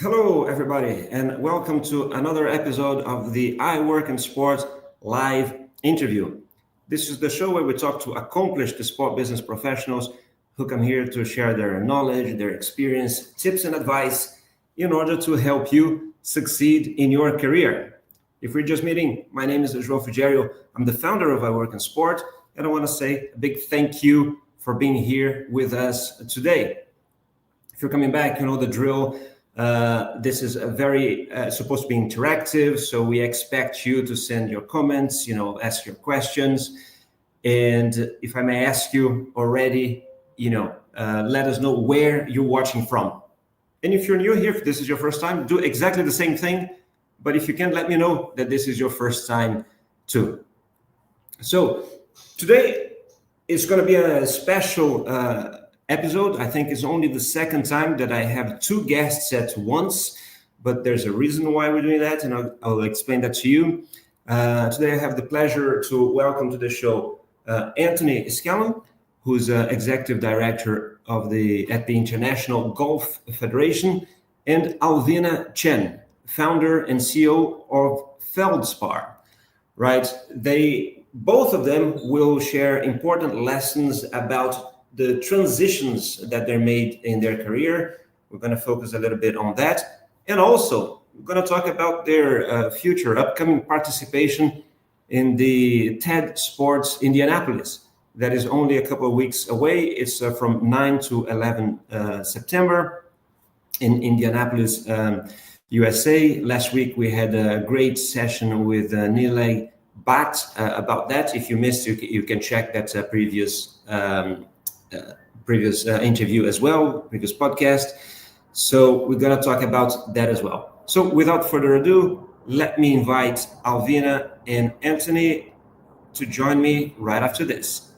Hello, everybody, and welcome to another episode of the iWorkinSport live interview. This is the show where we talk to accomplished sport business professionals who come here to share their knowledge, their experience, tips, and advice in order to help you succeed in your career. If we're just meeting, my name is João Frigerio. I'm the founder of iWorkinSport, and I want to say a big thank you for being here with us today. If you're coming back, you know the drill. This is a very supposed to be interactive, so we expect you to send your comments, ask your questions. And if I may ask you already, let us know where you're watching from. And if you're new here, if this is your first time, do exactly the same thing. But if you can, let me know that this is your first time too. So today is going to be a special episode. I think it's only the second time that I have two guests at once, but there's a reason why we're doing that, and I'll explain that to you. Today I have the pleasure to welcome to the show Antony Scanlon, who's executive director at the International Golf Federation, and Alvina Chen, founder and CEO of Feldspar. Right? Both of them will share important lessons about the transitions that they're made in their career. We're going to focus a little bit on that. And also, we're going to talk about their future upcoming participation in the TEDSports Indianapolis. That is only a couple of weeks away. It's from 9 to 11 September in Indianapolis, USA. Last week, we had a great session with Nilay Bhatt about that. If you missed, you can check that previous interview as well, previous podcast. So we're going to talk about that as well. So without further ado, let me invite Alvina and Antony to join me right after this.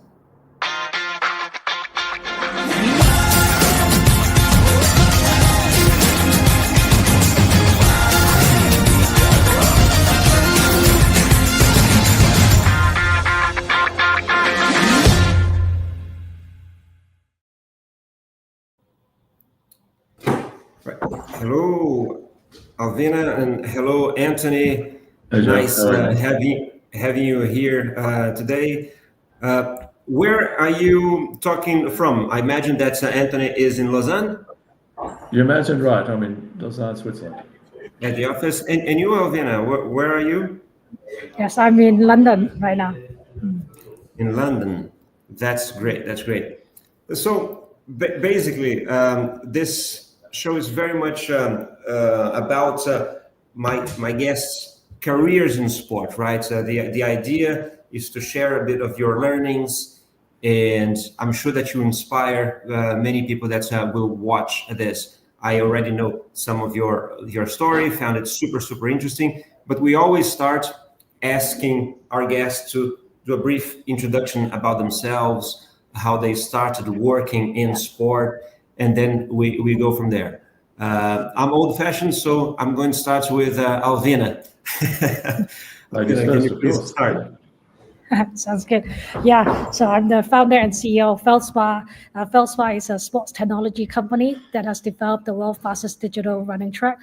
Hello, Alvina, and hello, Antony. Nice having you here today. Where are you talking from? I imagine that Antony is in Lausanne. You imagined right. I'm in Lausanne, Switzerland. At the office. And you, Alvina, where are you? Yes, I'm in London right now. In London. That's great. That's great. So basically, this show is very much about my guests' careers in sport, right? The idea is to share a bit of your learnings, and I'm sure that you inspire many people that will watch this. I already know some of your story, found it super, super interesting, but we always start asking our guests to do a brief introduction about themselves, how they started working in sport, and then we go from there. I'm old-fashioned, so I'm going to start with Alvina. Alvina, can you please start? Sounds good. Yeah, so I'm the founder and CEO of Feldspar. Feldspar is a sports technology company that has developed the world's fastest digital running track,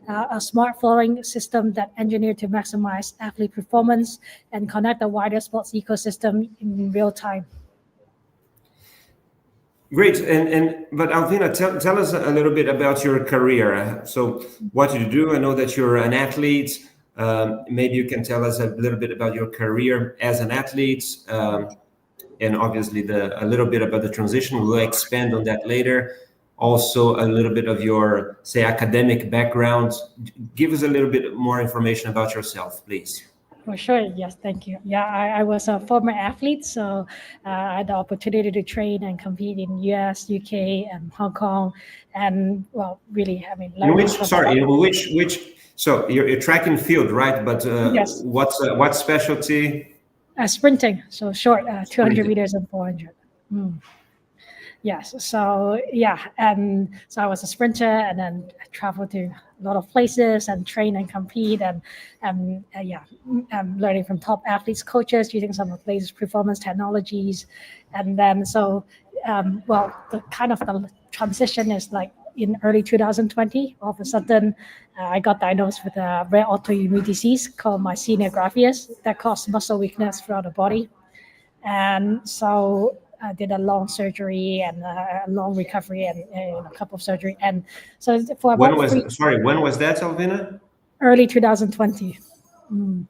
a smart flooring system that engineered to maximize athlete performance and connect the wider sports ecosystem in real time. Great, but Alvina, tell us a little bit about your career. So, what did you do? I know that you're an athlete. Maybe you can tell us a little bit about your career as an athlete, and obviously a little bit about the transition. We'll expand on that later. Also, a little bit of your, say, academic background. Give us a little bit more information about yourself, please. For sure. Yes, thank you. Yeah, I was a former athlete, so I had the opportunity to train and compete in US, UK, and Hong Kong, and really, which? So you're track and field, right? But yes. What specialty? Sprinting, so short, 200 meters and 400. Yes, so so I was a sprinter, and then I traveled to a lot of places and train and compete, and learning from top athletes, coaches, using some of the latest performance technologies, and then the transition is like in early 2020, all of a sudden, I got diagnosed with a rare autoimmune disease called myasthenia gravis that caused muscle weakness throughout the body. And so I did a long surgery and a long recovery and a couple of surgery. And so for about when was that, Alvina? early 2020.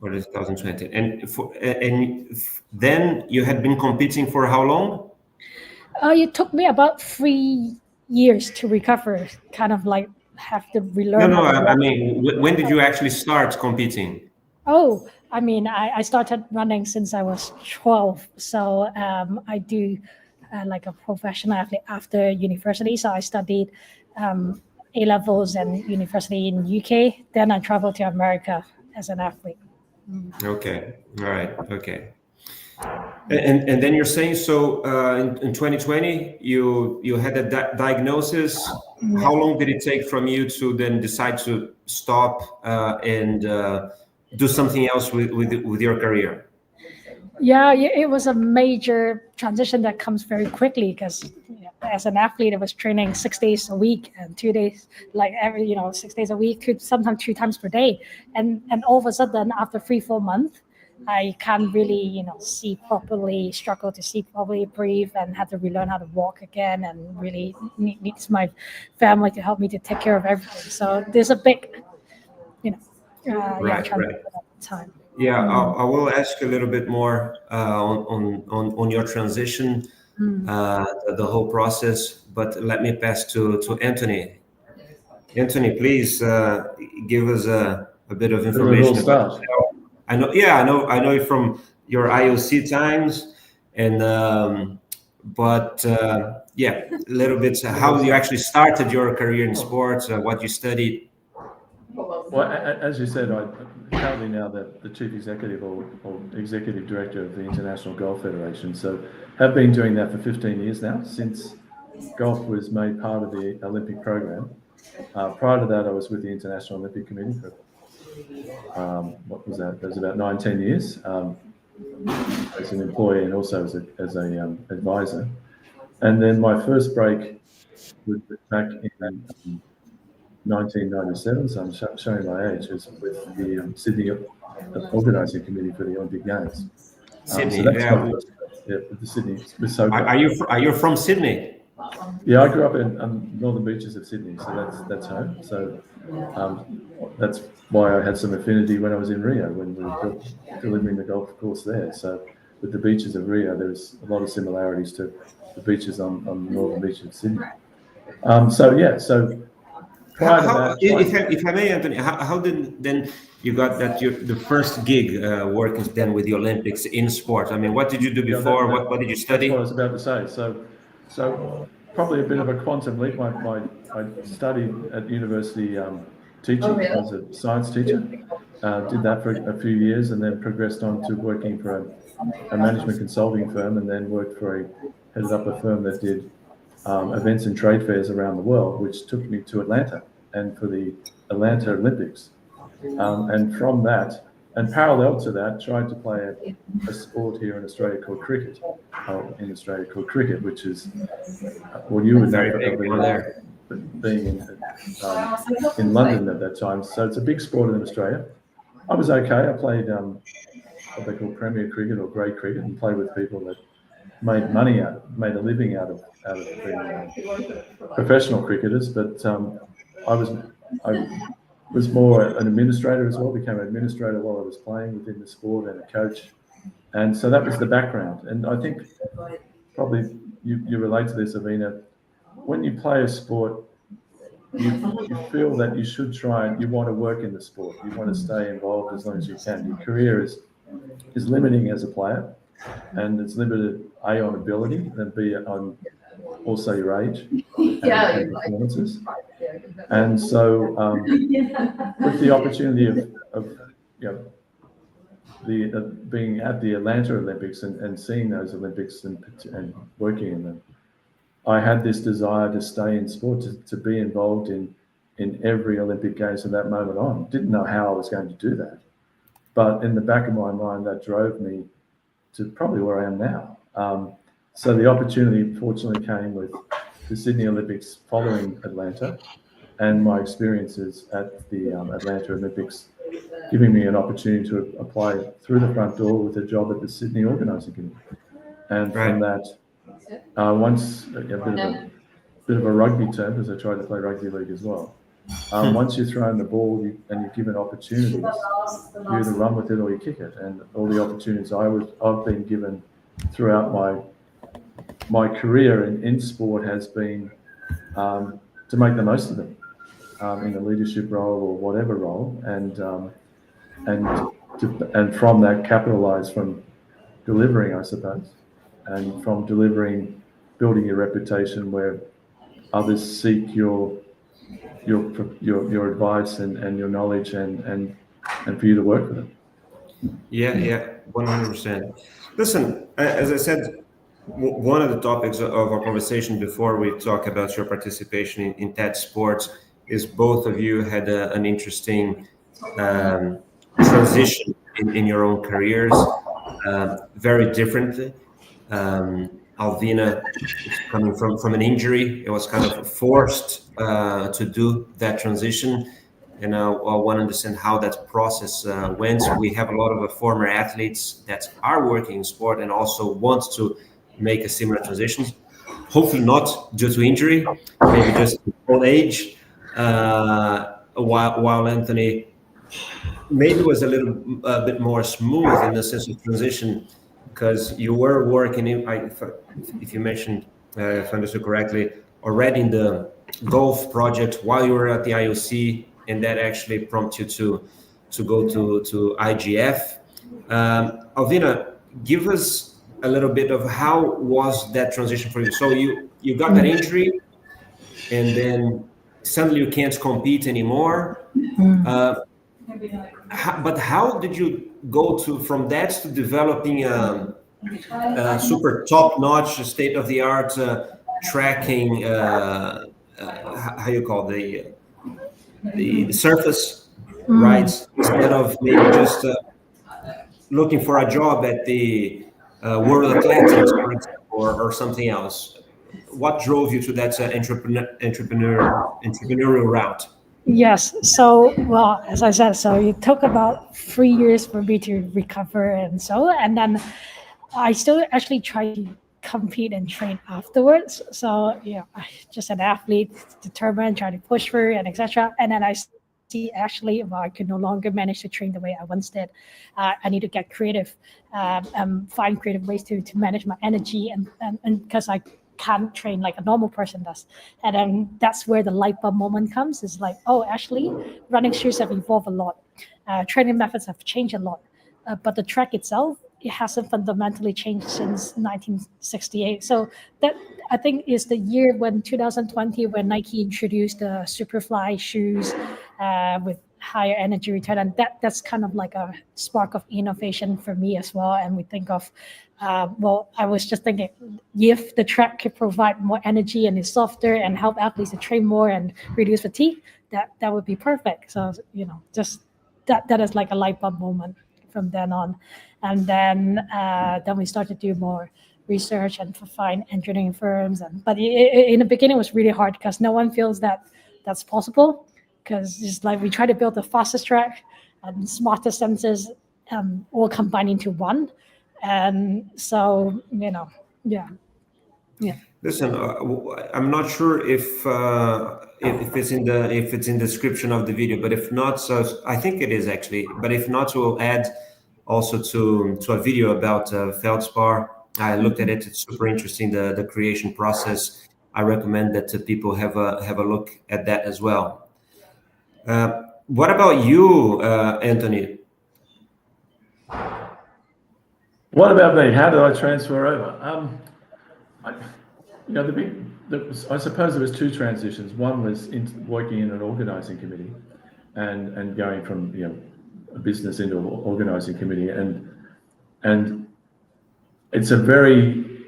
Or 2020. And then you had been competing for how long? It took me about 3 years to recover, kind of like have to relearn. No, I mean, when did you actually start competing? Oh, I mean, I started running since I was 12. So I do like a professional athlete after university. So I studied A levels and university in UK. Then I traveled to America as an athlete. Okay, all right, okay. And then you're saying, so in 2020 you had a diagnosis. How long did it take from you to then decide to stop and do something else with your career? Yeah, it was a major transition that comes very quickly because as an athlete, I was training 6 days a week and 2 days, like 6 days a week, sometimes 2 times per day. And all of a sudden, after 3-4 months, I can't really, see properly, struggle to see properly, breathe, and had to relearn how to walk again, and really needs my family to help me to take care of everything. So there's a big, transition at the time. Yeah, I will ask a little bit more on your transition, the whole process. But let me pass to Antony. Antony, please give us a bit of information about yourself. I know you from your IOC times, and a little bit how you actually started your career in sports, what you studied. Well, as you said, I'm currently now the chief executive or executive director of the International Golf Federation. So have been doing that for 15 years now, since golf was made part of the Olympic program. Prior to that, I was with the International Olympic Committee for, what was that? That was about 19 years as an employee and also as a advisor. And then my first break was back in 1997, so I'm showing my age, was with the Sydney Organising Committee for the Olympic Games. Sydney, so that's my first, with the Sydney. Are you from Sydney? Yeah, I grew up in northern beaches of Sydney, so that's home. So that's why I had some affinity when I was in Rio, when we were delivering the golf course there. So with the beaches of Rio, there's a lot of similarities to the beaches on the northern beaches of Sydney. So prior to that, if I may, Antony, how did then you got that the first gig working then with the Olympics in sport? I mean, what did you do before? What did you study? That's what I was about to say. So probably a bit of a quantum leap. I studied at university teaching as a science teacher. Did that for a few years and then progressed on to working for a management consulting firm, and then headed up a firm that did events and trade fairs around the world, which took me to Atlanta and for the Atlanta Olympics. And from that, and parallel to that, tried to play a sport here in Australia called cricket. Which is what you would know from being in London at that time. So it's a big sport in Australia. I was okay. I played what they call Premier Cricket or grade cricket, and played with people that made a living out of being professional cricketers. But I was more an administrator as well. Became an administrator while I was playing within the sport, and a coach. And so that was the background. And I think probably you relate to this, Alvina. When you play a sport, you feel that you should try and you want to work in the sport. You want to stay involved as long as you can. Your career is limiting as a player, and it's limited A, on ability, and B, on also your age and performances. And so with the opportunity of being at the Atlanta Olympics and seeing those Olympics and working in them, I had this desire to stay in sport, to be involved in every Olympic Games from that moment on. Didn't know how I was going to do that, but in the back of my mind, that drove me to probably where I am now. So the opportunity, fortunately, came with the Sydney Olympics following Atlanta, and my experiences at the Atlanta Olympics, giving me an opportunity to apply through the front door with a job at the Sydney Organising Committee. And from that, once a bit of a rugby term, because I tried to play rugby league as well. Once you're thrown the ball and you're given opportunities, you either run with it or you kick it. And all the opportunities I've been given throughout my career in sport has been to make the most of them in a leadership role or whatever role, and from that capitalize from delivering, I suppose, and from delivering, building your reputation where others seek your advice and your knowledge and for you to work with them. Yeah, 100%. Listen, as I said, one of the topics of our conversation before we talk about your participation in TEDSports is both of you had an interesting transition in your own careers, very differently. Alvina is coming from an injury. It was kind of forced to do that transition. And I want to understand how that process went. We have a lot of former athletes that are working in sport and also want to make a similar transition. Hopefully not due to injury, maybe just old age. While Antony maybe was a little bit more smooth in the sense of transition, because you were working in, if you mentioned, if I understood correctly, already in the golf project while you were at the IOC, and that actually prompted you to go to IGF. Alvina, give us a little bit of how was that transition for you? So you got that injury, and then suddenly you can't compete anymore. But how did you go from that to developing a super top-notch, state-of-the-art tracking? How you call the surface rights, instead of maybe just looking for a job at the World Athletics, for example, or something else? What drove you to that entrepreneurial route? Yes. So, well, as I said, so it took about 3 years for me to recover, and then I still actually tried to compete and train afterwards. So, I just an athlete, determined, trying to push through and etc. And then I see actually, well, I could no longer manage to train the way I once did. I need to get creative, find creative ways to manage my energy, and because I can't train like a normal person does. And then that's where the light bulb moment comes. It's like, oh, actually, running shoes have evolved a lot. Training methods have changed a lot. But the track itself, it hasn't fundamentally changed since 1968. So that, I think, is the year when 2020, when Nike introduced the Superfly shoes with higher energy return, and that's kind of like a spark of innovation for me as well. And we think of, well, I was just thinking, if the track could provide more energy and is softer and help athletes to train more and reduce fatigue, that would be perfect. So just that is like a light bulb moment from then on. And then we started to do more research and find engineering firms. But in the beginning, it was really hard because no one feels that that's possible, because it's like we try to build the fastest track and smartest sensors all combined into one. And so, yeah. Listen, I'm not sure if it's in the description of the video, but if not, so I think it is actually. But if not, we'll add also to a video about Feldspar. I looked at it; it's super interesting, the creation process. I recommend that people have a look at that as well. What about you, Antony? What about me? How did I transfer over? I suppose there was two transitions. One was working in an organising committee, and going from a business into an organising committee, and it's a very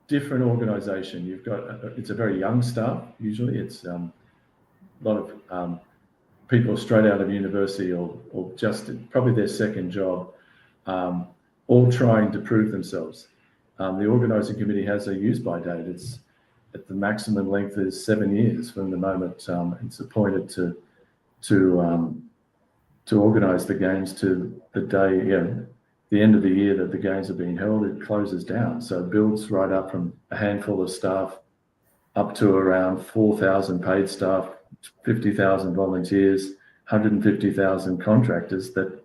different organisation. It's a very young staff. Usually, it's a lot of people straight out of university or just probably their second job, all trying to prove themselves. The organising committee has a use-by date. It's at the maximum length is 7 years from the moment it's appointed to organise the games to the day, the end of the year that the games are being held. It closes down, so it builds right up from a handful of staff up to around 4,000 paid staff, 50,000 volunteers, 150,000 contractors that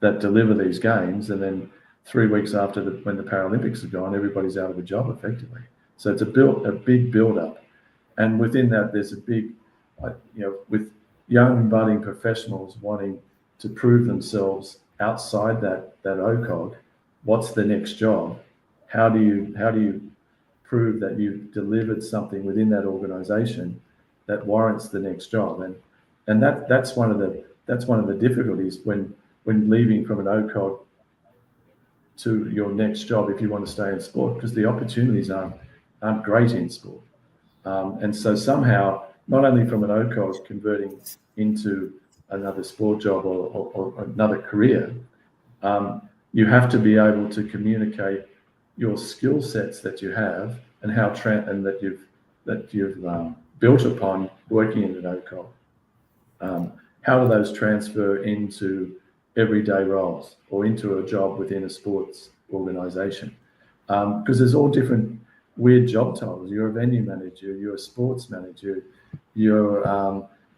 deliver these games, and then 3 weeks after when the Paralympics are gone, everybody's out of a job effectively. So it's a big build-up, and within that, there's a big, with young budding professionals wanting to prove themselves outside that OCOG. What's the next job? How do you prove that you've delivered something within that organisation that warrants the next job? And that's one of the difficulties when leaving from an OCOG to your next job if you want to stay in sport, because the opportunities aren't great in sport. And so somehow, not only from an OCOG converting into another sport job or another career, you have to be able to communicate your skill sets that you have and that you've built upon working in an OCOG. How do those transfer into everyday roles or into a job within a sports organisation? Because there's all different weird job titles. You're a venue manager, you're a sports manager, you're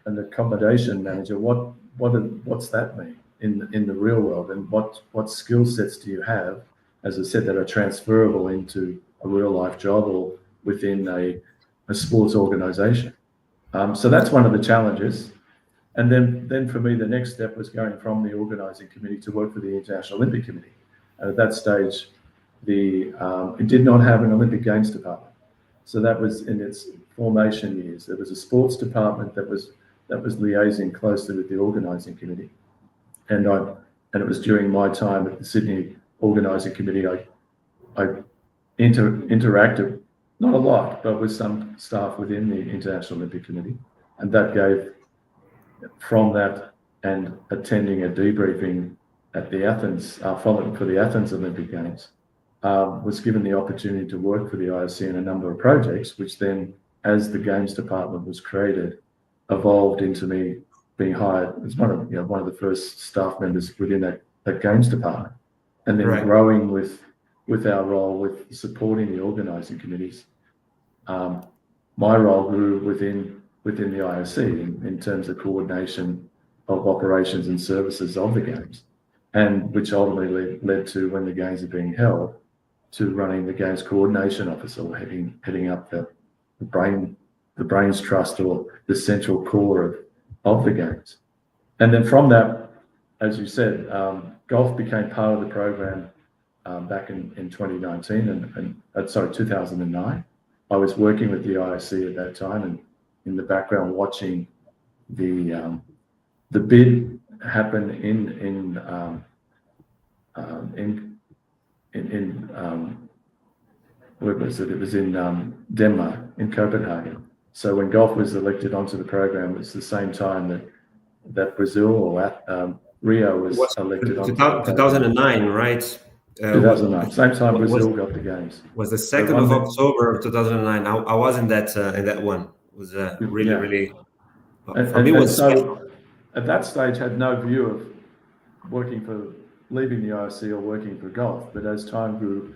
an accommodation manager. What's that mean in the real world? And what skill sets do you have, as I said, that are transferable into a real life job or within a sports organisation? So that's one of the challenges. And then for me, the next step was going from the organising committee to work for the International Olympic Committee. And at that stage, it did not have an Olympic Games department. So that was in its formation years. There was a sports department that was liaising closely with the organising committee. And it was during my time at the Sydney Organising Committee, I interacted, not a lot, but with some staff within the International Olympic Committee. And that gave, from that and attending a debriefing at the Athens, following for the Athens Olympic Games, was given the opportunity to work for the IOC in a number of projects, which then, as the Games department was created, evolved into me being hired as one of the first staff members within that Games department, and then growing with our role with supporting the organising committees. My role grew within the IOC in terms of coordination of operations and services of the Games, and which ultimately led to, when the Games are being held, to running the Games Coordination Office, or heading up the brains trust, or the central core of the Games. And then from that, as you said, golf became part of the program back in 2019 and 2009. I was working with the IOC at that time, and in the background watching the bid happen in where was it? It was in Denmark, in Copenhagen. So when golf was elected onto the program, it was the same time that Brazil or Rio was elected onto 2009, right? 2009. Same time Brazil got the Games. Was the 2nd of October of 2009. I was in that one. It was really. For me, was so at that stage had no view of leaving the IOC or working for golf. But as time grew,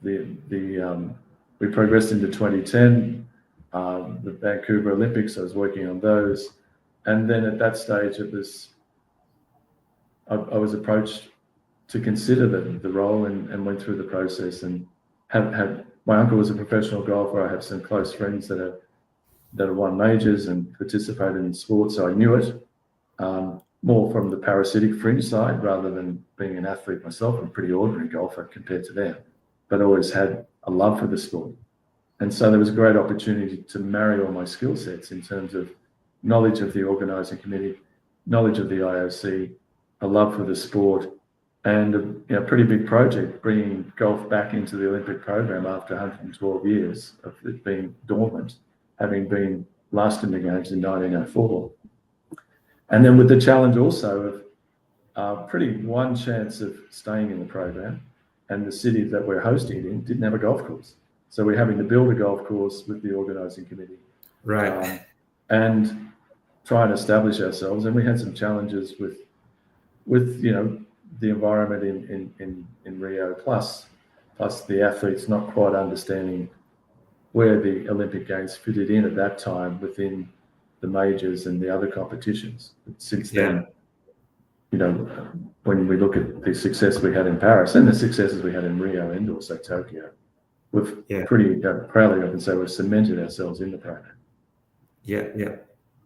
we progressed into 2010. The Vancouver Olympics, I was working on those, and then at that stage, I was approached to consider the role, and went through the process, and had my uncle was a professional golfer. I have some close friends that have won majors and participated in sports, so I knew it more from the parasitic fringe side rather than being an athlete myself. I'm a pretty ordinary golfer compared to them, but I always had a love for the sport. And so there was a great opportunity to marry all my skill sets in terms of knowledge of the organising committee, knowledge of the IOC, a love for the sport, and a pretty big project, bringing golf back into the Olympic program after 112 years of it being dormant, having been last in the Games in 1904. And then with the challenge also of one chance of staying in the program, and the city that we're hosting it in didn't have a golf course. So we're having to build a golf course with the organising committee. Right. And try and establish ourselves. And we had some challenges with the environment in Rio, plus the athletes not quite understanding where the Olympic Games fitted in at that time within the majors and the other competitions. Since then, when we look at the success we had in Paris and the successes we had in Rio and also Tokyo, we've pretty proudly, I can say, we've cemented ourselves in the program. Yeah.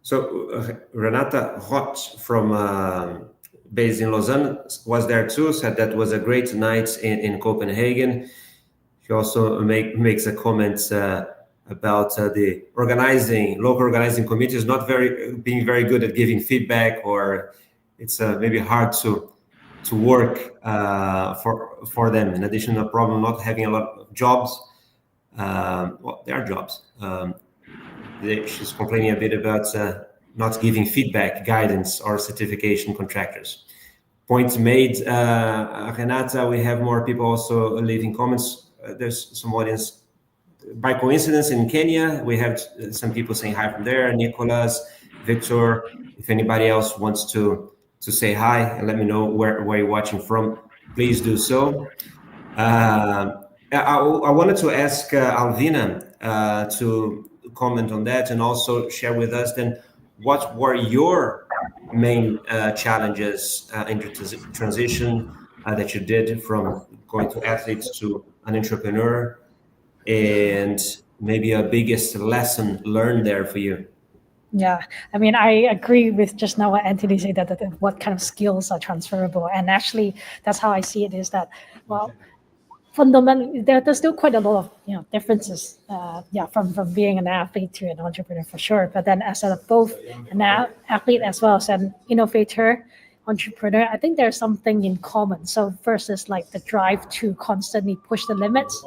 So Renata Hott from based in Lausanne was there too. Said that was a great night in Copenhagen. She also makes a comment about the local organizing committees not being very good at giving feedback, or it's maybe hard to work for them. In addition, a problem not having a lot of jobs. Well, there are jobs. She's complaining a bit about not giving feedback, guidance, or certification contractors. Point made, Renata. We have more people also leaving comments. There's some audience by coincidence in Kenya. We have some people saying hi from there. Nicholas, Victor. If anybody else wants to say hi and let me know where you're watching from, please do so. I wanted to ask Alvina to comment on that and also share with us then what were your main challenges in the transition that you did from going to athletes to an entrepreneur, and maybe a biggest lesson learned there for you. Yeah, I mean, I agree with just now what Antony said, that what kind of skills are transferable. And actually, that's how I see it, is that, well, fundamentally, there's still quite a lot of differences, from being an athlete to an entrepreneur for sure. But then as both an athlete as well as an innovator, entrepreneur, I think there's something in common. So first is like the drive to constantly push the limits.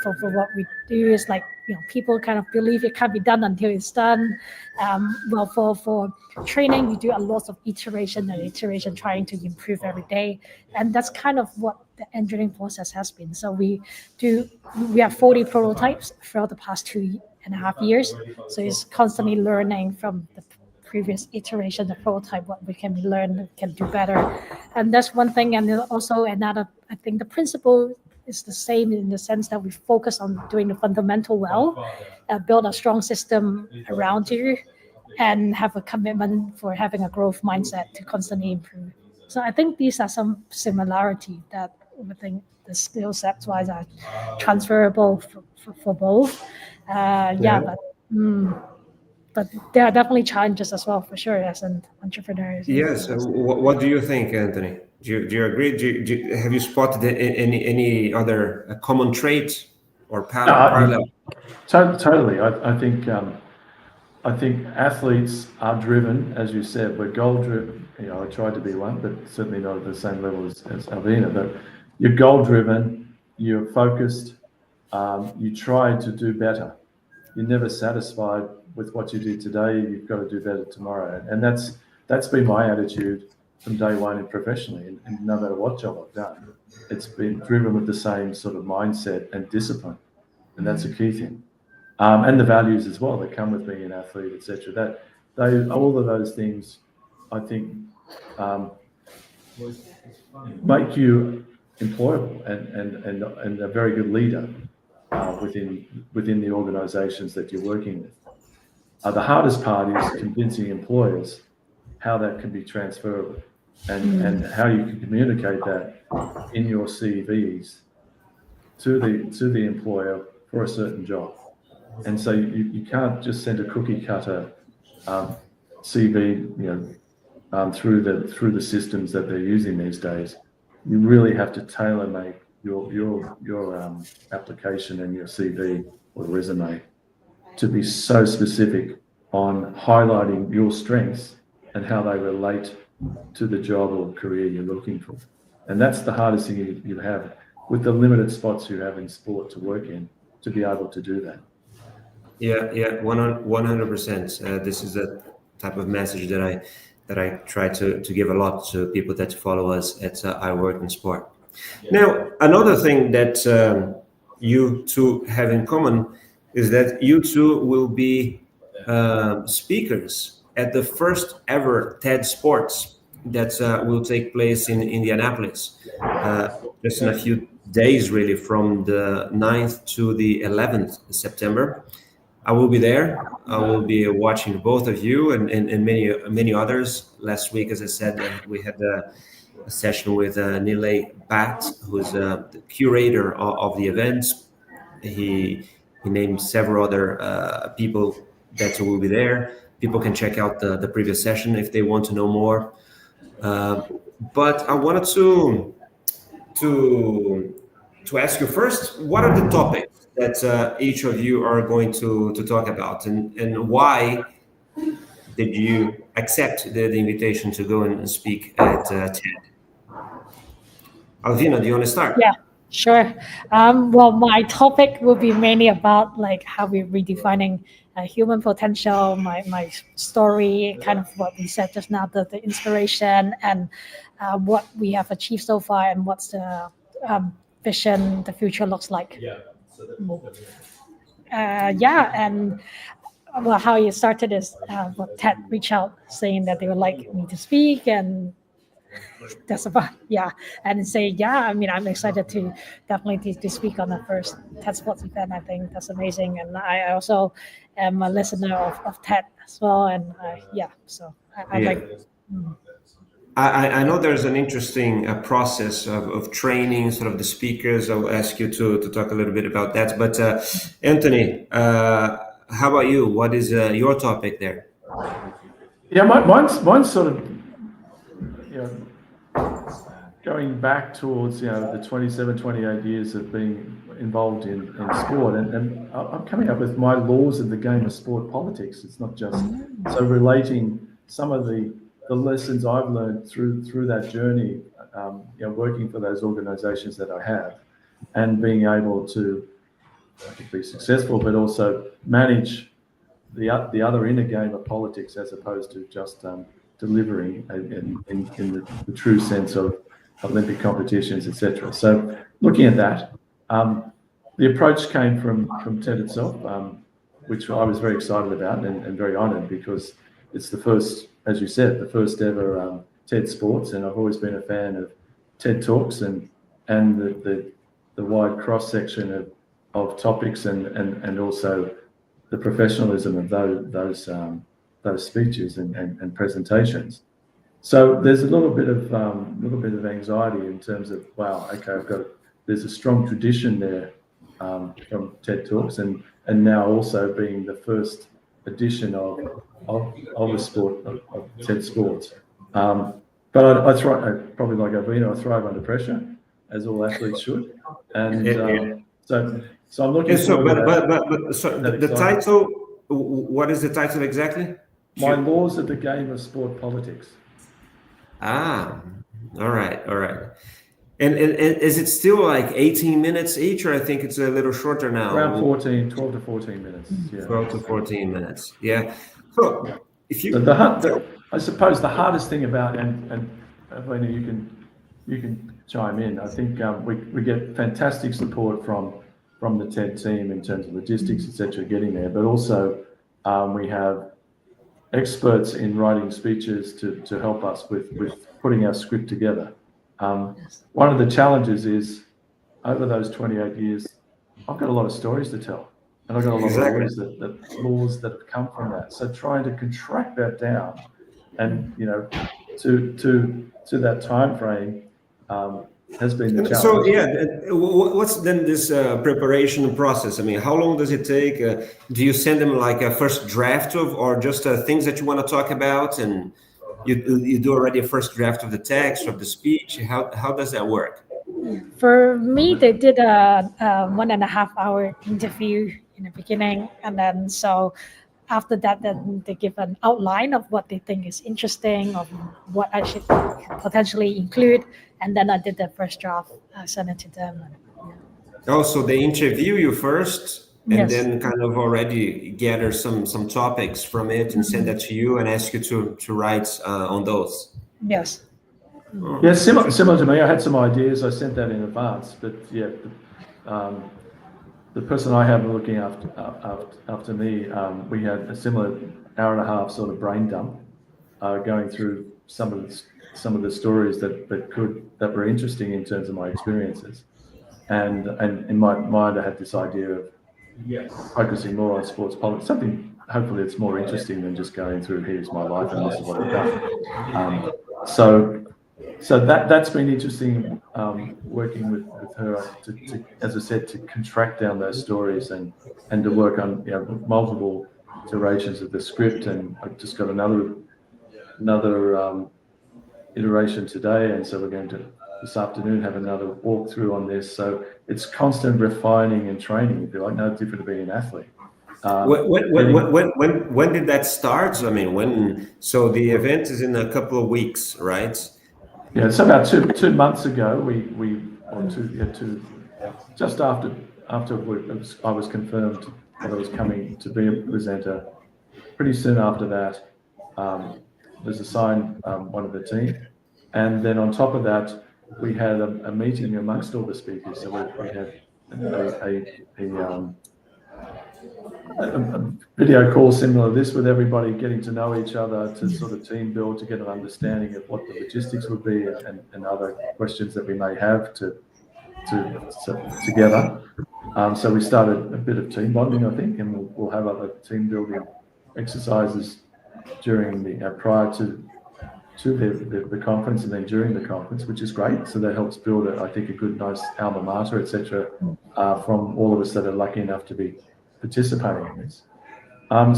For what we do is like, people kind of believe it can't be done until it's done. For training, you do a lot of iteration, trying to improve every day. And that's kind of what the engineering process has been. So we have 40 prototypes throughout the past 2.5 years. So it's constantly learning from the previous iteration, the prototype, what we can learn, can do better. And that's one thing. And also another, I think the principle is the same in the sense that we focus on doing the fundamental well, build a strong system around you, and have a commitment for having a growth mindset to constantly improve. So I think these are some similarity that I think the skill sets wise are transferable for both. But there are definitely challenges as well, for sure, as an entrepreneur. Yes. What do you think, Antony? Do you agree? Have you spotted any other common trait or parallel? Totally. I think athletes are driven, as you said. We're goal driven. I tried to be one, but certainly not at the same level as Alvina. But you're goal driven. You're focused. You try to do better. You're never satisfied with what you do today. You've got to do better tomorrow, and that's been my attitude from day one and professionally, and no matter what job I've done, it's been driven with the same sort of mindset and discipline, and that's a key thing. And the values as well that come with being an athlete, etc. All of those things, I think, make you employable and a very good leader within the organisations that you're working with. The hardest part is convincing employers how that can be transferable and how you can communicate that in your CVs to the employer for a certain job. And so you can't just send a cookie cutter CV, through the systems that they're using these days. You really have to tailor make your application and your CV or resume to be so specific on highlighting your strengths and how they relate to the job or career you're looking for. And that's the hardest thing you have with the limited spots you have in sport to work in, to be able to do that. Yeah, 100%. This is the type of message that I try to give a lot to people that follow us at iWorkinSport. Now, another thing that you two have in common is that you two will be speakers at the first ever TEDSports that will take place in Indianapolis, just in a few days, really, from the 9th to the 11th September. I will be there. I will be watching both of you and many others. Last week, as I said, we had a session with Nilay Bhatt, who's the curator of the events. He named several other people that will be there. People can check out the previous session if they want to know more. But I wanted to ask you first, what are the topics that each of you are going to talk about, and why did you accept the invitation to go and speak at TED? Alvina, do you want to start? Yeah, sure. Well, my topic will be mainly about like how we're redefining human potential, my story, kind of what we said just now, the inspiration, and what we have achieved so far, and what's the vision, the future looks like. And well, how it started is TED reached out saying that they would like me to speak, and that's about and say I mean, I'm excited to definitely to speak on the first TEDSports event. I think that's amazing, and I also am a listener of TED as well, and so I like. I know there's an interesting process of training sort of the speakers. I'll ask you to talk a little bit about that. But Antony, how about you? What is your topic there? Yeah, mine's sort of going back towards the 27, 28 years of being involved in sport, and I'm coming up with my laws of the game of sport politics. It's not just so relating some of the lessons I've learned through that journey, working for those organizations that I have, and being able to be successful, but also manage the other inner game of politics, as opposed to just delivering in the true sense of Olympic competitions, etc. So looking at that, the approach came from TED itself, which I was very excited about and very honored, because it's the first, as you said, the first ever TEDSports, and I've always been a fan of TED Talks and the wide cross section of topics and also the professionalism of those speeches and presentations. So there's a little bit of anxiety in terms of, wow, okay, there's a strong tradition there from TED Talks, and now also being the first edition of a sport of TEDSports. But I thrive, probably like Alvina, I thrive under pressure, as all athletes should, and so I'm looking. So the title. What is the title exactly? My laws of the game of sport politics. All right. And is it still like 18 minutes each, or I think it's a little shorter now? Around 12 to 14 minutes. Yeah. 12 to 14 minutes. Yeah. So if you, I suppose the hardest thing about, and Alvina, you can chime in. I think we get fantastic support from the TED team in terms of logistics, etc., getting there, but also we have experts in writing speeches to help us with putting our script together. One of the challenges is, over those 28 years, I've got a lot of stories to tell, and I've got a lot of laws that have come from that. So trying to contract that down, and to that time frame has been the challenge. So what's then this preparation process? I mean, how long does it take? Do you send them like a first draft of, or just things that you want to talk about, and you do already a first draft of the text, of the speech? How does that work? For me, they did a 1.5 hour interview in the beginning, and then so after that, then they give an outline of what they think is interesting, of what I should potentially include, and then I did the first draft. I sent it to them. Oh, so they interview you first, and Yes. then kind of already gather some topics from it and send that to you and ask you to write on those. Yes. Yeah, similar to me. I had some ideas. I sent that in advance, but yeah, the person I have looking after me, we had a similar hour-and-a-half sort of brain dump, going through some of the stories that were interesting in terms of my experiences, and in my mind I had this idea of focusing more on sports politics, something hopefully it's more interesting than just going through here's my life and this is what I've done. So that's been interesting, working with her to, as I said, to contract down those stories and to work on multiple iterations of the script. And I've just got another iteration today, and so we're going to this afternoon have another walkthrough on this. So it's constant refining and training, if you like, no different to being an athlete. When did that start? I mean, so the event is in a couple of weeks, right? Yeah, so about two months ago, just after I was confirmed that I was coming to be a presenter. Pretty soon after that, was assigned one of the team, and then on top of that, we had a meeting amongst all the speakers. So we had a video call similar to this with everybody getting to know each other, to sort of team build, to get an understanding of what the logistics would be and other questions that we may have together. So we started a bit of team bonding, I think, and we'll have other team building exercises during prior to the conference and then during the conference, which is great. So that helps build I think a good, nice alma mater, etc., from all of us that are lucky enough to be participating in this.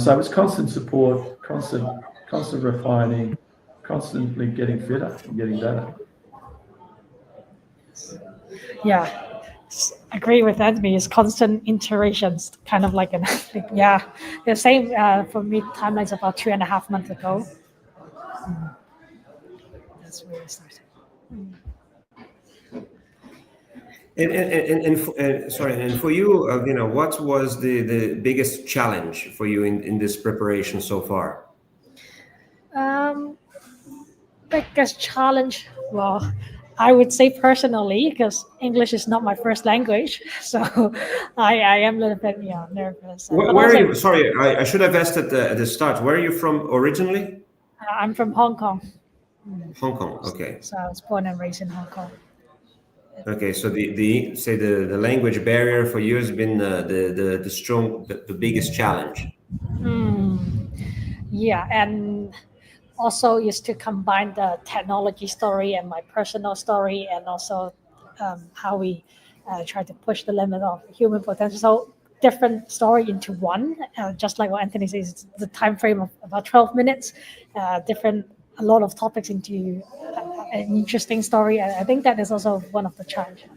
So it's constant support, constant refining, constantly getting fitter and getting better. Yeah, agree with Anthony. It's constant iterations, kind of like an athlete. Yeah, the same for me. Timeline's about 2.5 months ago. That's where it started. And for you, what was the biggest challenge for you in this preparation so far? Biggest challenge, well, I would say personally, because English is not my first language, so I am a little bit nervous. Where are you? Sorry, I should have asked at the start. Where are you from originally? I'm from Hong Kong. Hong Kong. Okay. So I was born and raised in Hong Kong. Okay, so the language barrier for you has been the biggest challenge. Yeah, and also is to combine the technology story and my personal story, and also how we try to push the limit of human potential. So different story into one, just like what Anthony says, the time frame of about 12 minutes, a lot of topics into an interesting story. I think that is also one of the challenges.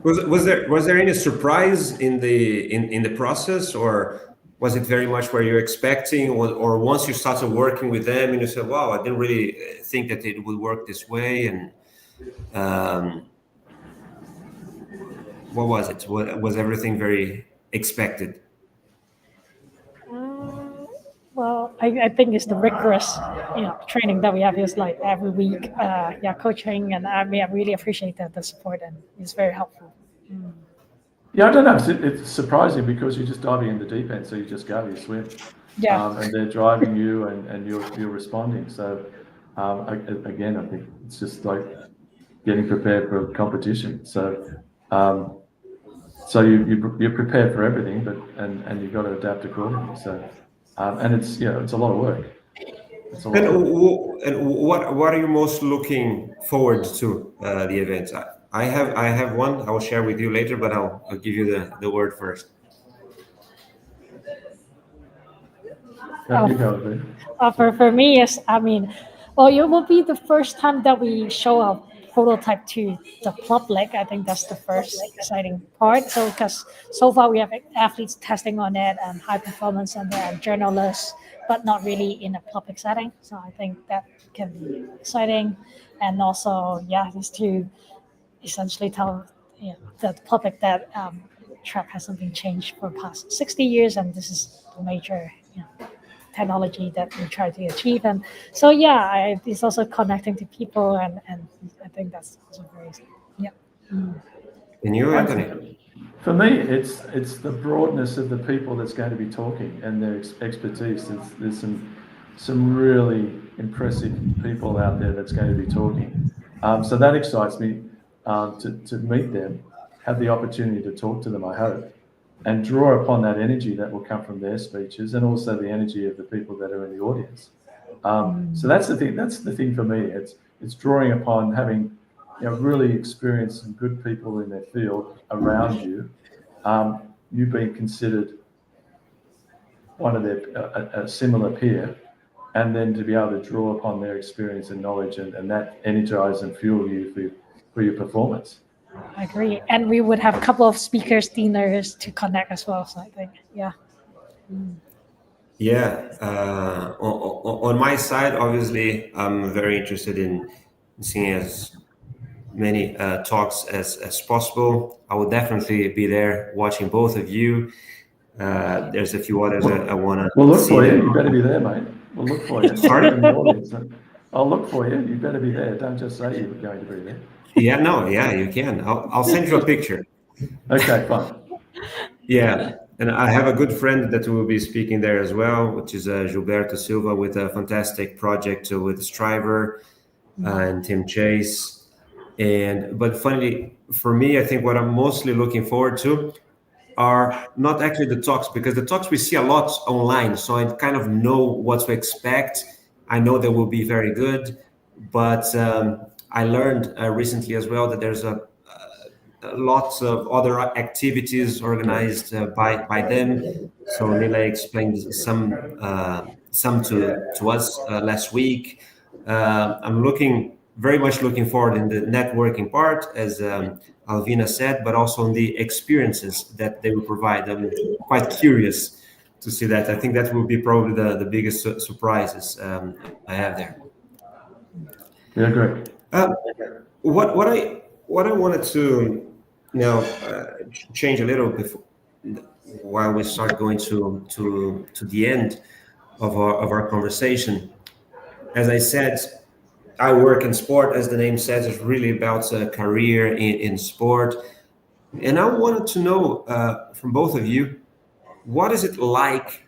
Was there any surprise in the process, or was it very much where you're expecting, or once you started working with them and you said, "Wow, I didn't really think that it would work this way"? And what was it? Was everything very expected? Well, I think it's the rigorous, training that we have is like every week, coaching, and I really appreciate the support, and it's very helpful. Yeah, I don't know. It's surprising because you're just diving in the deep end, so you just go, you swim, and they're driving you, and you're responding. So again, I think it's just like getting prepared for a competition. So you're prepared for everything, but and you've got to adapt accordingly. So and it's a lot of work. And what are you most looking forward to the event? I have one I will share with you later, but I'll give you the word first. For me, yes. It will be the first time that we show a prototype to the public. I think that's the first exciting part. So because so far we have athletes testing on it and high performance and journalists, but not really in a public setting. So I think that can be exciting, and also is to essentially tell the public that track hasn't been changed for the past 60 years, and this is a major technology that we try to achieve. And so, yeah, it's also connecting to people, and I think that's also very, yeah. And you, Anthony? For me, it's the broadness of the people that's going to be talking and their expertise. There's some really impressive people out there that's going to be talking. So that excites me to meet them, have the opportunity to talk to them, I hope, and draw upon that energy that will come from their speeches, and also the energy of the people that are in the audience. So that's the thing. That's the thing for me. It's drawing upon having really experienced and good people in their field around you. You being considered one of a similar peer, and then to be able to draw upon their experience and knowledge, and that energize and fuel you for your performance. I agree. And we would have a couple of speakers dinners to connect as well. So I think, yeah. Yeah. On my side, obviously, I'm very interested in seeing as many talks as possible. I will definitely be there watching both of you. There's a few others I want to. We'll look for you. You better be there, mate. We'll look for you. Sorry? In the audience. I'll look for you. You better be there. Don't just say you're going to be there. Yeah, you can. I'll send you a picture. Okay, fine. Yeah, and I have a good friend that will be speaking there as well, which is Gilberto Silva, with a fantastic project with Striver and Tim Chase. But finally, for me, I think what I'm mostly looking forward to are not actually the talks, because the talks we see a lot online, so I kind of know what to expect. I know they will be very good, but I learned recently as well that there's lots of other activities organized by them. So Nila explained some to us last week. I'm very much looking forward in the networking part, as Alvina said, but also on the experiences that they will provide. I'm quite curious to see that. I think that will be probably the biggest surprises I have there. Yeah, great. What I wanted to now change a little before, while we start going to the end of our conversation. As I said, I work in sport, as the name says. It's really about a career in sport. And I wanted to know from both of you, what is it like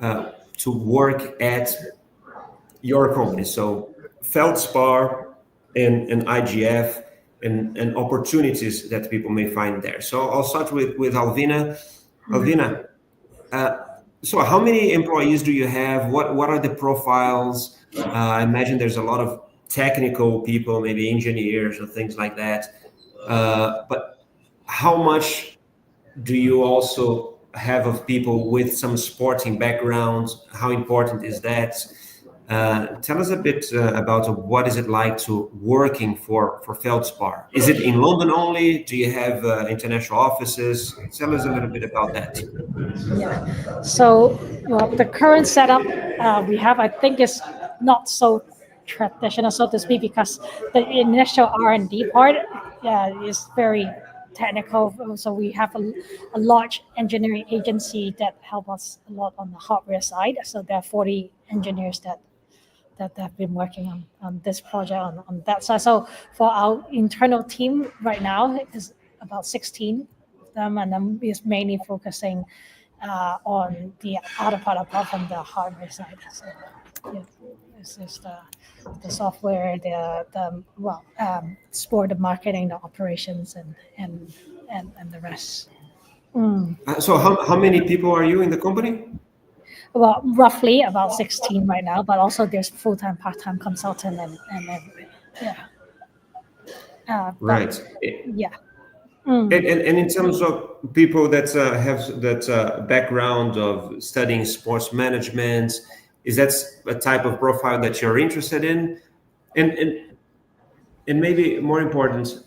to work at your company? So Feldspar and IGF, and opportunities that people may find there. So I'll start with Alvina. Alvina, so how many employees do you have? What are the profiles? I imagine there's a lot of technical people, maybe engineers or things like that. But how much do you also have of people with some sporting backgrounds? How important is that? Tell us a bit about what is it like to working for Feldspar. Is it in London only? Do you have international offices? Tell us a little bit about that. Yeah. So, well, the current setup we have, I think, is not so traditional, so to speak, because the initial R&D part is very technical. So we have a large engineering agency that help us a lot on the hardware side. So there are 40 engineers that have been working on this project on that side. So for our internal team right now is about 16 of them, and then is mainly focusing on the other part apart from the hardware side. So yeah, this is the software, the sport, the marketing, the operations, and the rest. So how many people are you in the company? Well, roughly about 16 right now, but also there's full-time, part-time consultant and everything. Yeah. Right. Yeah. And in terms of people that have that background of studying sports management, is that a type of profile that you're interested in? And maybe more important,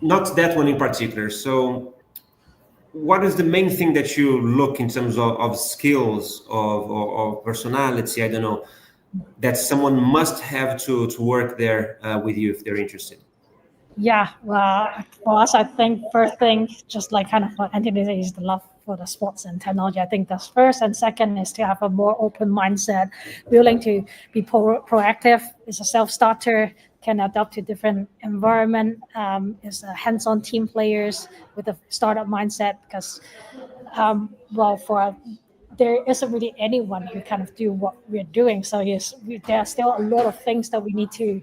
not that one in particular. So what is the main thing that you look in terms of skills, of personality, I don't know, that someone must have to work there with you if they're interested? Yeah, well, for us, I think first thing, just like kind of what Antony said, is the love for the sports and technology. I think that's first, and second is to have a more open mindset, willing to be proactive. Is a self-starter, can adapt to different environment. Is a hands-on team players with a startup mindset, because there isn't really anyone who kind of do what we're doing. So yes, there are still a lot of things that we need to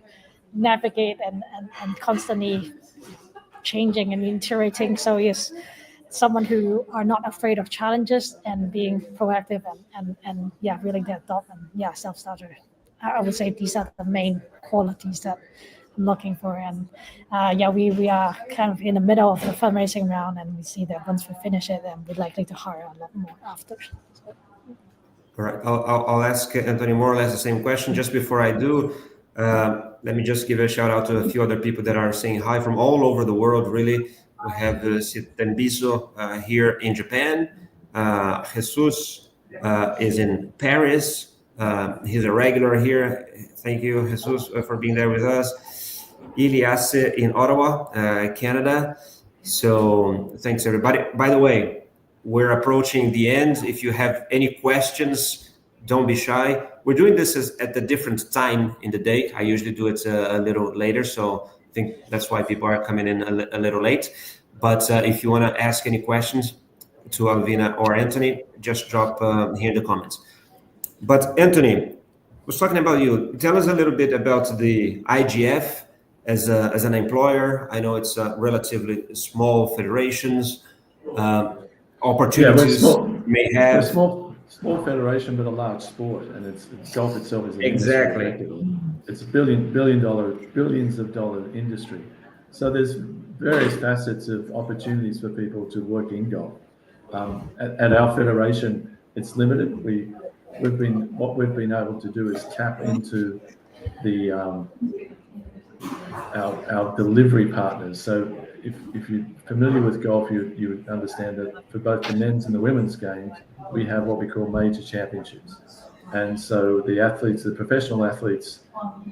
navigate and constantly changing and iterating. So yes, someone who are not afraid of challenges and being proactive and really get adopt and self-starter. I would say these are the main qualities that I'm looking for. And we are kind of in the middle of the fundraising round, and we see that once we finish it, then we're likely to hire a lot more after. All right, I'll ask Antony more or less the same question. Just before I do, let me just give a shout out to a few other people that are saying hi from all over the world, really. We have Tenbiso here in Japan. Jesus is in Paris. He's a regular here. Thank you, Jesus, for being there with us. Ilias in Ottawa, Canada. So thanks, everybody. By the way, we're approaching the end. If you have any questions, don't be shy. We're doing this at a different time in the day. I usually do it a little later, so I think that's why people are coming in a little late. But if you want to ask any questions to Alvina or Antony, just drop here in the comments. But Antony, I was talking about you. Tell us a little bit about the IGF as an employer. I know it's relatively small federations. Opportunities may have. Small federation, but a large sport, and it's golf itself is an exactly. Industry. It's a billions of dollar industry. So there's various facets of opportunities for people to work in golf. At our federation, it's limited. What we've been able to do is tap into the our delivery partners. So if you're familiar with golf, you would understand that for both the men's and the women's games, we have what we call major championships. And so the athletes, the professional athletes,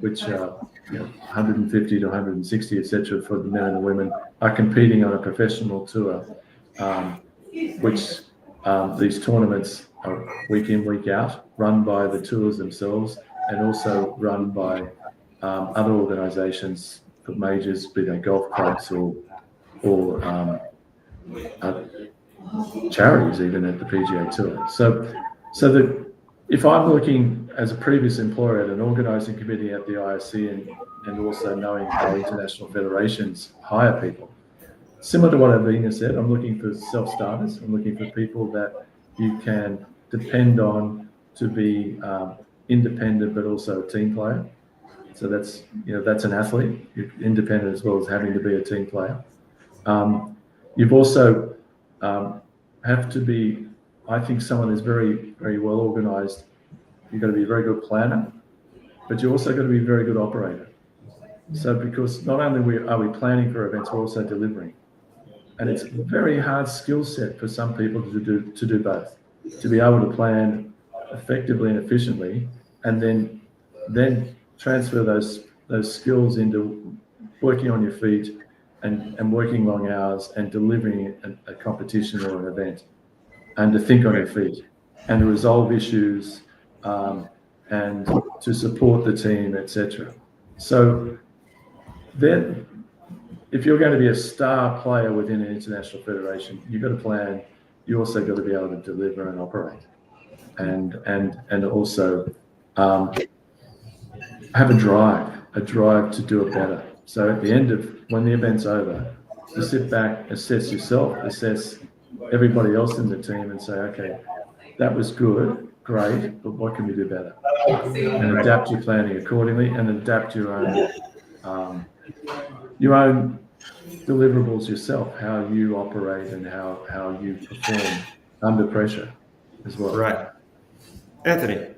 which are 150 to 160, etc., for the men and the women, are competing on a professional tour, which these tournaments are week in, week out, run by the tours themselves, and also run by other organisations for majors, be they golf clubs or charities, even at the PGA Tour. So that if I'm looking as a previous employer at an organising committee at the IOC and also knowing how international federations hire people, similar to what Alvina said, I'm looking for self-starters. I'm looking for people that you can depend on to be independent, but also a team player. So that's an athlete. You're independent as well as having to be a team player. You've also have to be, I think, someone who's very, very well organised. You've got to be a very good planner, but you're also got to be a very good operator. So because not only are we planning for events, we're also delivering. And it's a very hard skill set for some people to do both, to be able to plan effectively and efficiently, and then transfer those skills into working on your feet and working long hours and delivering a competition or an event, and to think on your feet and to resolve issues and to support the team, etc. So then, if you're going to be a star player within an international federation, you've got to plan. You also got to be able to deliver and operate, and also have a drive to do it better. So at the end of when the event's over, to sit back, assess yourself, assess everybody else in the team, and say, okay, that was good, great, but what can we do better? And adapt your planning accordingly, and adapt your own deliverables yourself, how you operate and how you perform under pressure as well. Right. Antony,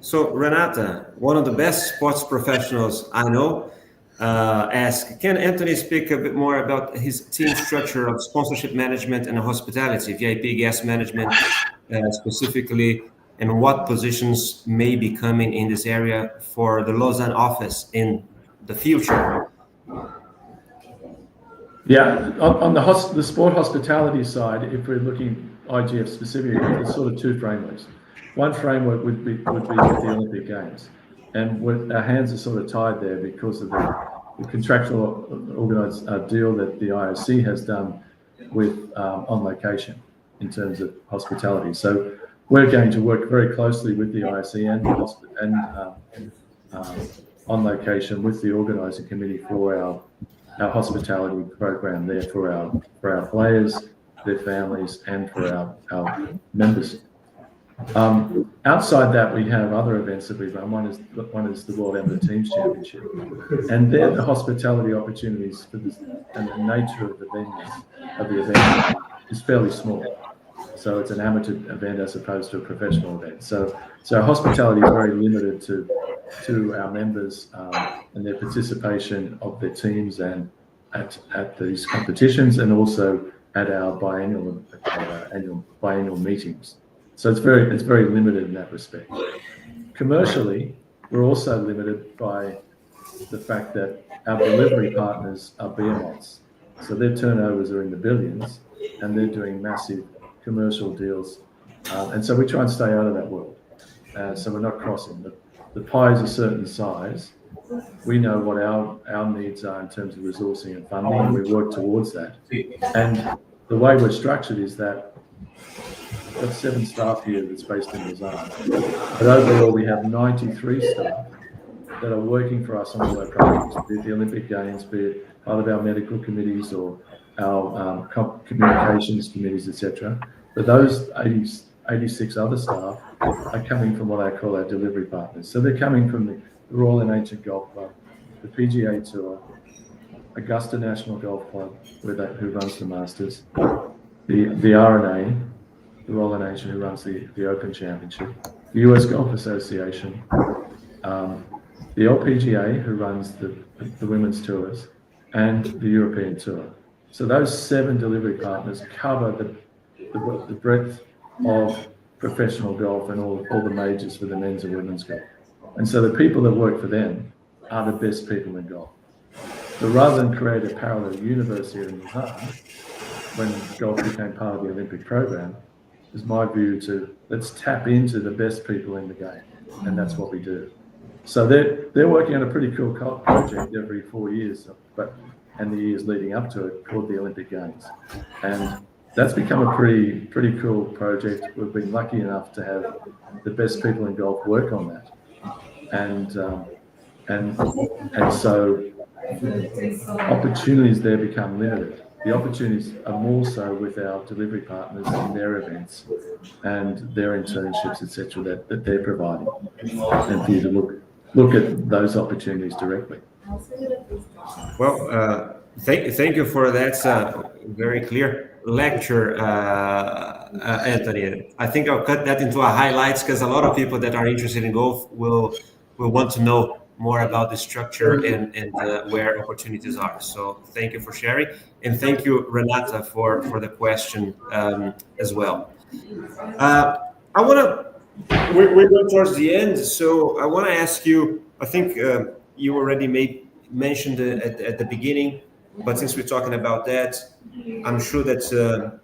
so Renata, one of the best sports professionals I know, asked, can Antony speak a bit more about his team structure of sponsorship management and hospitality, VIP guest management specifically, and what positions may be coming in this area for the Lausanne office in the future? Yeah, on the sport hospitality side, if we're looking IGF specifically, there's sort of two frameworks. One framework would be with the Olympic Games, and our hands are sort of tied there because of the contractual organised deal that the IOC has done with On Location in terms of hospitality. So we're going to work very closely with the IOC and On Location with the organising committee for our hospitality program there for our players, their families, and for our members. Outside that, we have other events that we run. One is the World Amateur Teams Championship, and there the hospitality opportunities for this and the nature of the venue of the event is fairly small. So it's an amateur event as opposed to a professional event. So hospitality is very limited to our members and their participation of their teams and at these competitions, and also at our biannual meetings. So it's very limited in that respect. Commercially, we're also limited by the fact that our delivery partners are behemoths. So their turnovers are in the billions, and they're doing massive commercial deals. And so we try and stay out of that world. So we're not crossing. The pie is a certain size. We know what our needs are in terms of resourcing and funding, and we work towards that. And the way we're structured is that we've got 7 staff here that's based in Lausanne. But overall, we have 93 staff that are working for us on all our programs, be it the Olympic Games, be it part of our medical committees or our communications committees, etc. But those 86 other staff are coming from what I call our delivery partners. So they're coming from the Royal and Ancient Golf Club, the PGA Tour, Augusta National Golf Club, who runs the Masters, the RNA, the Royal and Ancient, who runs the Open Championship, the US Golf Association, the LPGA, who runs the women's tours, and the European Tour. So those 7 delivery partners cover the breadth of professional golf and all the majors for the men's and women's golf. And so the people that work for them are the best people in golf. So rather than create a parallel universe here in Lausanne, when golf became part of the Olympic program, is my view to let's tap into the best people in the game, and that's what we do. So they're working on a pretty cool project every 4 years, and the years leading up to it, called the Olympic Games, and that's become a pretty cool project. We've been lucky enough to have the best people in golf work on that, and so opportunities there become limited. The opportunities are more so with our delivery partners and their events and their internships, etc., that they're providing, and for you to look at those opportunities directly. Well, thank you for that very clear lecture, Antony. I think I'll cut that into a highlights because a lot of people that are interested in golf will want to know more about the structure and where opportunities are. So thank you for sharing, and thank you, Renata, for the question as well. We're going towards the end, so I want to ask you. I think you already mentioned at the beginning, but since we're talking about that, I'm sure that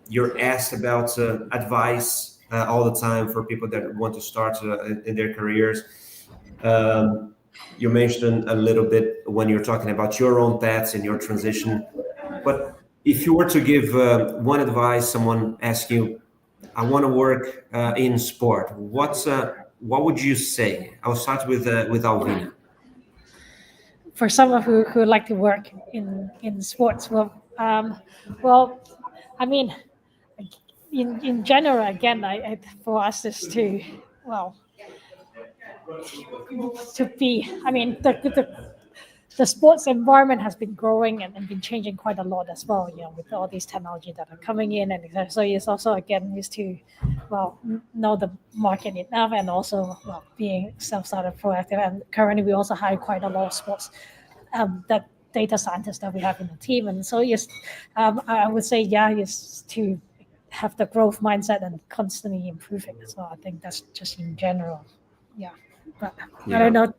you're asked about advice all the time for people that want to start in their careers. You mentioned a little bit when you're talking about your own paths and your transition, but if you were to give one advice, someone asks you, I want to work in sport, what would you say? I'll start with Alvina. For someone who would like to work in sports, well, I mean, in general, again, for us is to be. I mean, the sports environment has been growing and been changing quite a lot as well. With all these technology that are coming in, and so it's also again is to know the market enough, and also being self-started, proactive. And currently, we also hire quite a lot of sports that data scientists that we have in the team. And so yes, I would say is to have the growth mindset and constantly improving. So I think that's just in general. But I don't know.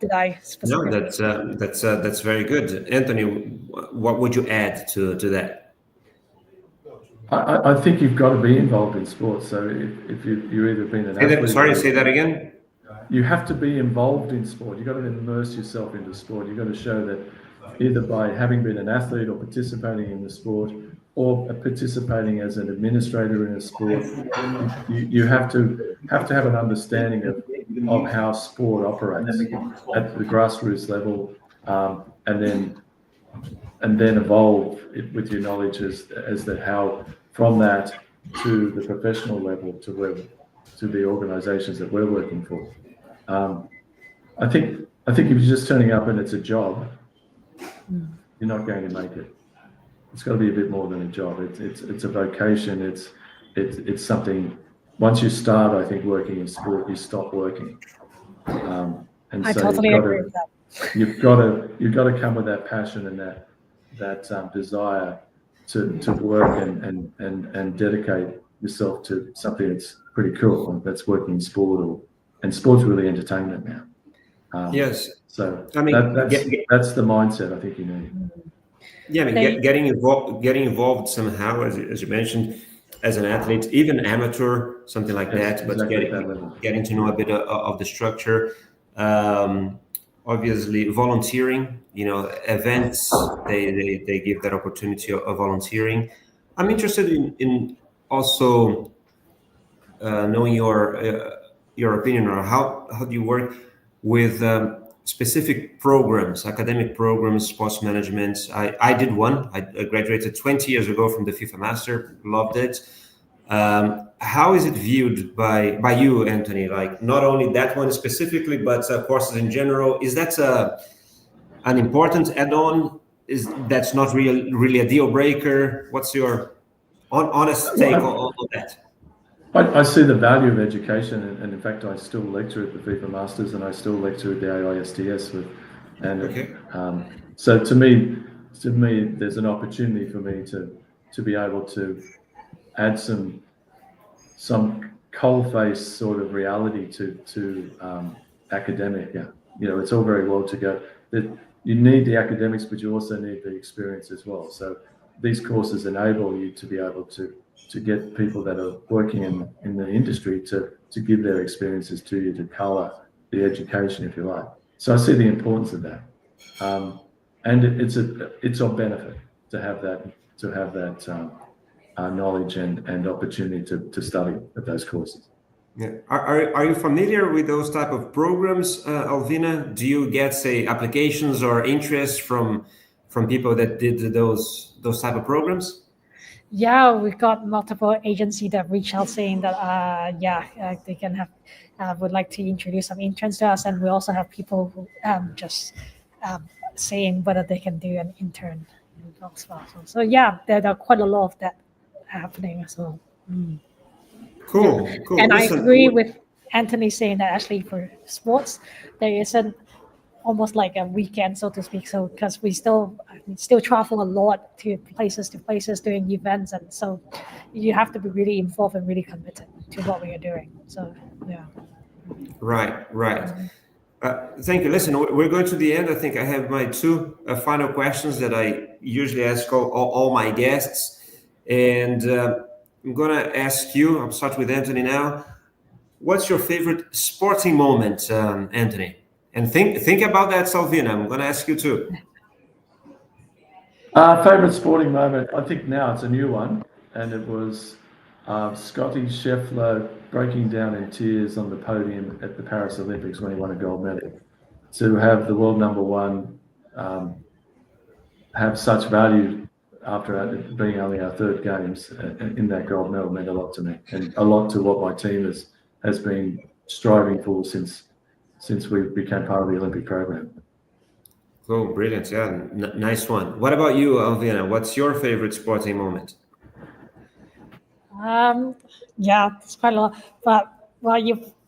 Did I specifically? No, that's very good, Antony. What would you add to that? I think you've got to be involved in sports. So if you've either been an athlete... Say that again? You have to be involved in sport. You've got to immerse yourself into sport. You've got to show that either by having been an athlete or participating in the sport or participating as an administrator in a sport, you have to have an understanding of how sport operates at the grassroots level, and then evolve it with your knowledge as to how from that to the professional level to the organisations that we're working for. I think if you're just turning up and it's a job, you're not going to make it. It's got to be a bit more than a job. It's a vocation. It's something. Once you start, I think, working in sport, you stop working. And I so totally agree with that. You've got to come with that passion and that desire to work and dedicate yourself to something that's pretty cool. That's working in sport, and sport's really entertainment now. Yes. So I mean, that's the mindset I think you need. Yeah, I mean, getting involved somehow, as you mentioned, as an athlete, even amateur, something like that. But Exactly getting to know a bit of the structure. Obviously, volunteering. Events they give that opportunity of volunteering. I'm interested in also knowing your opinion, or how do you work with specific programs, academic programs, sports management. I did one. I graduated 20 years ago from the FIFA Master. Loved it. How is it viewed by you, Antony? Like, not only that one specifically, but courses in general. Is that an important add-on? That's not really a deal breaker? What's your honest take on that? I see the value of education, and in fact, I still lecture at the FIFA Masters, and I still lecture at the AISTS so to me, there's an opportunity for me to be able to add some coalface sort of reality to academic. It's all very well to go that you need the academics, but you also need the experience as well. So these courses enable you to be able to get people that are working in the industry to give their experiences to you, to colour the education, if you like. So I see the importance of that, and it's of benefit to have that knowledge and opportunity to study at those courses. Yeah. Are you familiar with those type of programs, Alvina? Do you get, say, applications or interest from people that did those type of programs? Yeah, we got multiple agencies that reach out saying that they can have would like to introduce some interns to us, and we also have people who just saying whether they can do an intern in Feldspar. So yeah, there are quite a lot of that happening as well. Cool. And I agree with Antony saying that actually for sports there isn't almost like a weekend, so to speak. So because we still travel a lot to places doing events, and so you have to be really involved and really committed to what we are doing. So yeah. Right. Thank you. Listen, we're going to the end. I think I have my two final questions that I usually ask all my guests, and I'm gonna ask you. I'll start with Antony now. What's your favorite sporting moment, Antony? And think about that, Alvina. I'm going to ask you too. Favorite sporting moment? I think now it's a new one, and it was Scotty Scheffler breaking down in tears on the podium at the Paris Olympics when he won a gold medal. To have the world number one have such value after being only our third games in that gold medal meant a lot to me, and a lot to what my team has been striving for since we became part of the Olympic program. Cool, brilliant. Yeah, nice one. What about you, Alvina? What's your favorite sporting moment? Yeah, it's quite a lot. But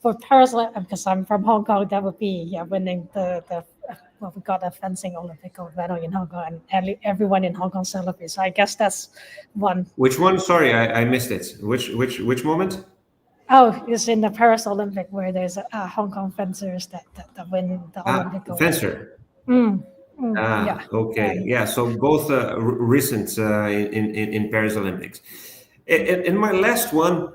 for Paris, because I'm from Hong Kong, that would be winning we got a fencing Olympic gold medal in Hong Kong, and everyone in Hong Kong celebrates. So I guess that's one. Which one? Sorry, I missed it. Which moment? Oh, it's in the Paris Olympic where there's Hong Kong fencers that win the Olympic gold. Fencer. Yeah. Okay. Yeah. So both recent in Paris Olympics. In my last one,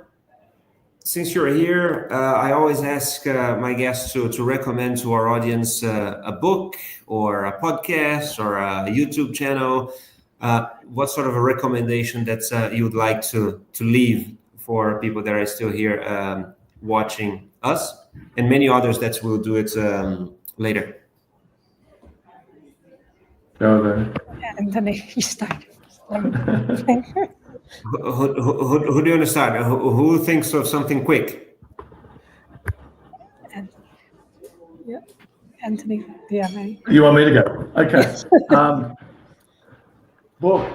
since you're here, I always ask my guests to recommend to our audience a book or a podcast or a YouTube channel. What sort of a recommendation that you would like to leave for people that are still here watching us, and many others that will do it later? Go then. Anthony, you start. Who do you want to start? Who thinks of something quick? Yeah, Anthony. Yeah, man. You want me to go? Okay. Book,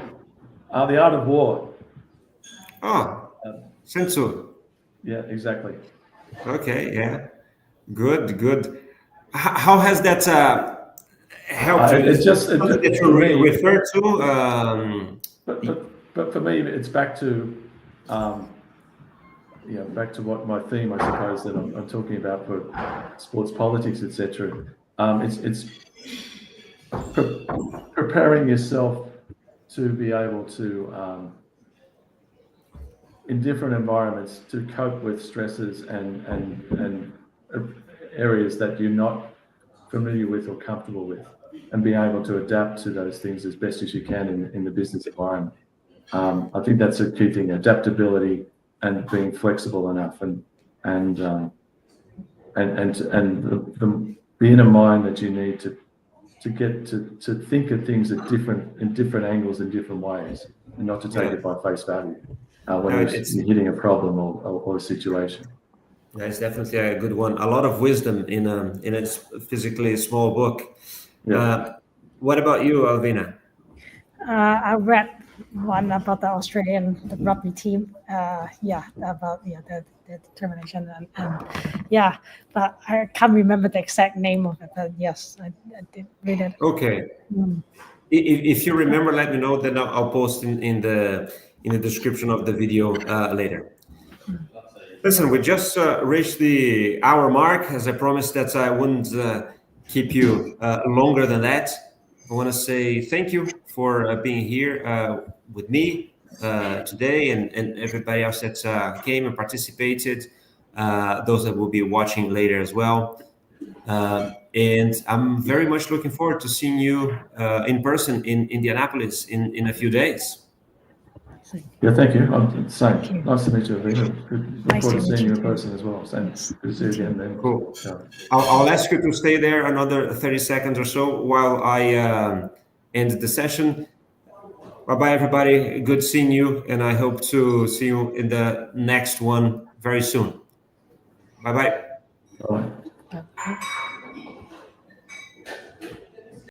The Art of War. Oh, Sun Tzu. Yeah, exactly. Okay, yeah, good. How has that helped you? It's just Something that you refer to. But for me, it's back to back to what my theme, I suppose, that I'm talking about for sports politics, etc. It's preparing yourself to be able to, in different environments, to cope with stresses and areas that you're not familiar with or comfortable with, and be able to adapt to those things as best as you can in the business environment. I think that's a key thing: adaptability and being flexible enough, and being a mind that you need to get to think of things in different angles in different ways, and not to take it by face value when you're hitting a problem or a situation. Yeah, it's definitely a good one. A lot of wisdom in a physically small book. Yeah. What about you, Alvina? I read one about the Australian rugby team. About the determination and but I can't remember the exact name of it. But yes, I did read it. Okay. If you remember, let me know. Then I'll post in the description of the video later. Listen, we just reached the hour mark. As I promised that I wouldn't keep you longer than that. I want to say thank you for being here with me today, and everybody else that came and participated, those that will be watching later as well. And I'm very much looking forward to seeing you in person in Indianapolis in a few days. Yeah, thank you. Same. Nice to meet you, Alvina. Look Nice forward to to meet seeing you you in too. person as well. Same. Good to see you again then. Cool. Yeah. I'll ask you to stay there another 30 seconds or so while I end the session. Bye-bye, everybody. Good seeing you, and I hope to see you in the next one very soon. Bye-bye.